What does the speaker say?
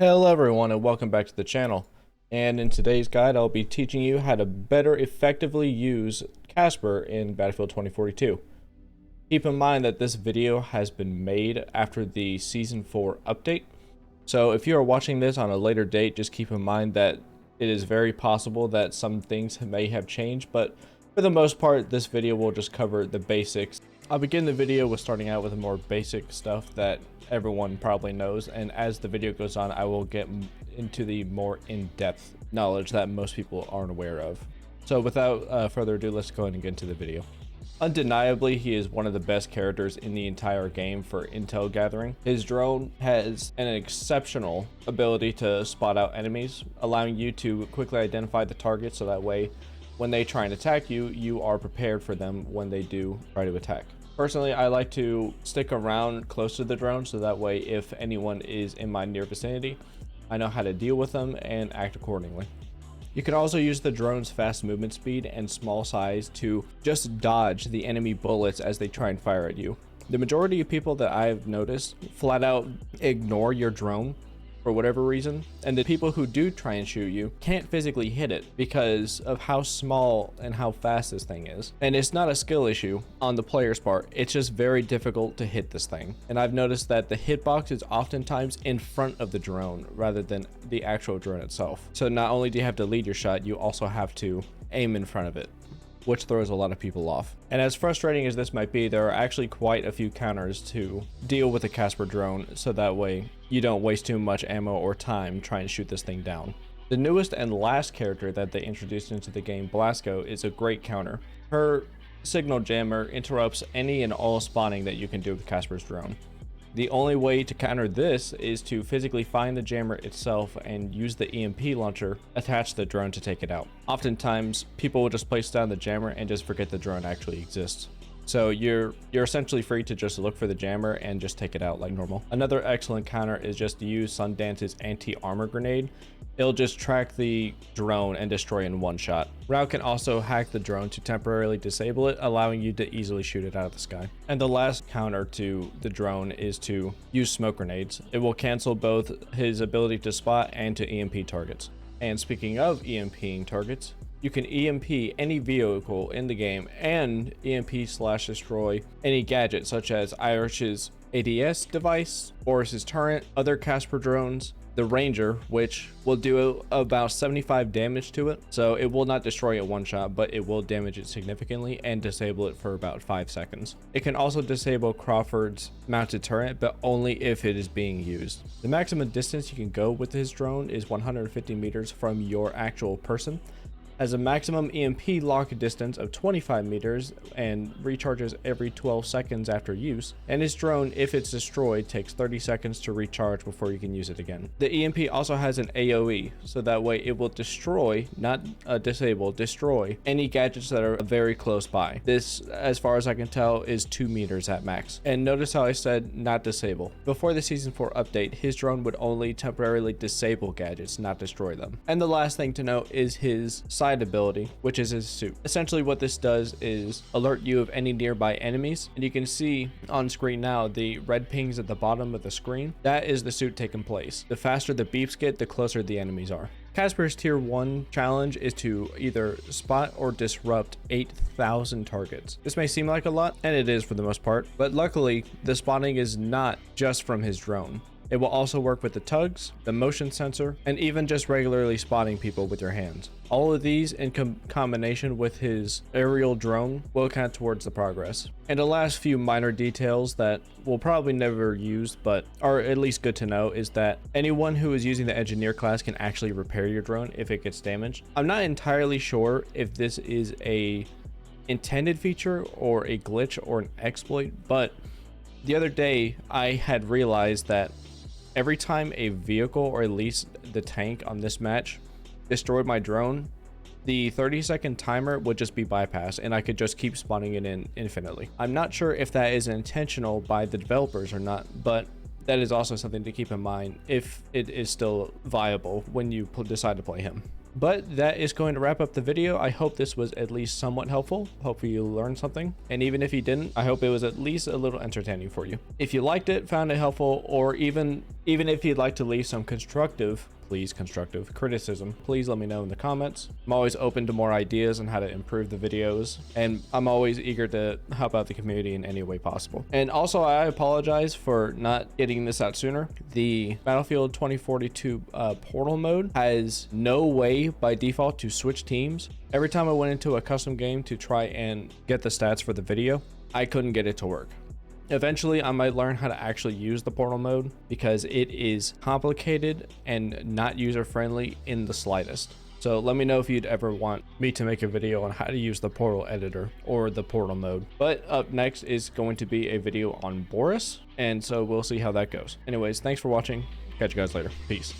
Hello everyone and welcome back to the channel. And in today's guide I'll be teaching you how to better effectively use Casper in Battlefield 2042. Keep in mind that this video has been made after the Season 4 update. So if you are watching this on a later date, just keep in mind that it is very possible that some things may have changed, but for the most part this video will just cover the basics. I'll begin the video with starting out with the more basic stuff that everyone probably knows, and as the video goes on I will get into the more in-depth knowledge that most people aren't aware of. So without further ado, let's go ahead and get into the video. Undeniably, he is one of the best characters in the entire game for intel gathering. His drone has an exceptional ability to spot out enemies, allowing you to quickly identify the target so that way when they try and attack you, you are prepared for them when they do try to attack. Personally, I like to stick around close to the drone so that way if anyone is in my near vicinity, I know how to deal with them and act accordingly. You can also use the drone's fast movement speed and small size to just dodge the enemy bullets as they try and fire at you. The majority of people that I've noticed flat out ignore your drone for whatever reason, and the people who do try and shoot you can't physically hit it because of how small and how fast this thing is. And it's not a skill issue on the player's part, it's just very difficult to hit this thing. And I've noticed that the hitbox is oftentimes in front of the drone rather than the actual drone itself. So not only do you have to lead your shot, you also have to aim in front of it, which throws a lot of people off. And as frustrating as this might be, there are actually quite a few counters to deal with the Casper drone so that way you don't waste too much ammo or time trying to shoot this thing down. The newest and last character that they introduced into the game, Blasco, is a great counter. Her signal jammer interrupts any and all spawning that you can do with Casper's drone. The only way to counter this is to physically find the jammer itself and use the EMP launcher attached to the drone to take it out. Oftentimes, people will just place down the jammer and just forget the drone actually exists. So you're essentially free to just look for the jammer and just take it out like normal. Another excellent counter is just to use Sundance's anti-armor grenade. It'll just track the drone and destroy in one shot. Route can also hack the drone to temporarily disable it, allowing you to easily shoot it out of the sky. And the last counter to the drone is to use smoke grenades. It will cancel both his ability to spot and to EMP targets. And speaking of EMPing targets, you can EMP any vehicle in the game and EMP/destroy any gadget such as Irish's ADS device, Boris's turret, other Casper drones, the Ranger, which will do about 75 damage to it. So it will not destroy it one shot, but it will damage it significantly and disable it for about 5 seconds. It can also disable Crawford's mounted turret, but only if it is being used. The maximum distance you can go with his drone is 150 meters from your actual person, has a maximum EMP lock distance of 25 meters and recharges every 12 seconds after use, and his drone, if it's destroyed, takes 30 seconds to recharge before you can use it again. The EMP also has an AoE, so that way it will destroy, not disable, destroy any gadgets that are very close by. This, as far as I can tell, is 2 meters at max. And notice how I said not disable. Before the Season 4 update, his drone would only temporarily disable gadgets, not destroy them. And the last thing to note is his side ability, which is his suit. Essentially what this does is alert you of any nearby enemies, and you can see on screen now the red pings at the bottom of the screen. That is the suit taking place. The faster the beeps get, the closer the enemies are. Casper's tier 1 challenge is to either spot or disrupt 8,000 targets. This may seem like a lot, and it is for the most part, but luckily the spotting is not just from his drone. It will also work with the tugs, the motion sensor, and even just regularly spotting people with your hands. All of these in combination with his aerial drone will count towards the progress. And the last few minor details that we'll probably never use but are at least good to know is that anyone who is using the engineer class can actually repair your drone if it gets damaged. I'm not entirely sure if this is a intended feature or a glitch or an exploit, but the other day I had realized that every time a vehicle, or at least the tank on this match, destroyed my drone, the 30-second timer would just be bypassed and I could just keep spawning it in infinitely. I'm not sure if that is intentional by the developers or not, but that is also something to keep in mind if it is still viable when you decide to play him. But that is going to wrap up the video. I hope this was at least somewhat helpful. Hopefully you learned something. And even if you didn't, I hope it was at least a little entertaining for you. If you liked it, found it helpful, or even if you'd like to leave some constructive criticism, please let me know in the comments. I'm always open to more ideas on how to improve the videos, and I'm always eager to help out the community in any way possible. And also, I apologize for not getting this out sooner. The Battlefield 2042 portal mode has no way by default to switch teams. Every time I went into a custom game to try and get the stats for the video, I couldn't get it to work. Eventually, I might learn how to actually use the portal mode because it is complicated and not user-friendly in the slightest. So let me know if you'd ever want me to make a video on how to use the portal editor or the portal mode. But up next is going to be a video on Boris, and so we'll see how that goes. Anyways, thanks for watching. Catch you guys later. Peace.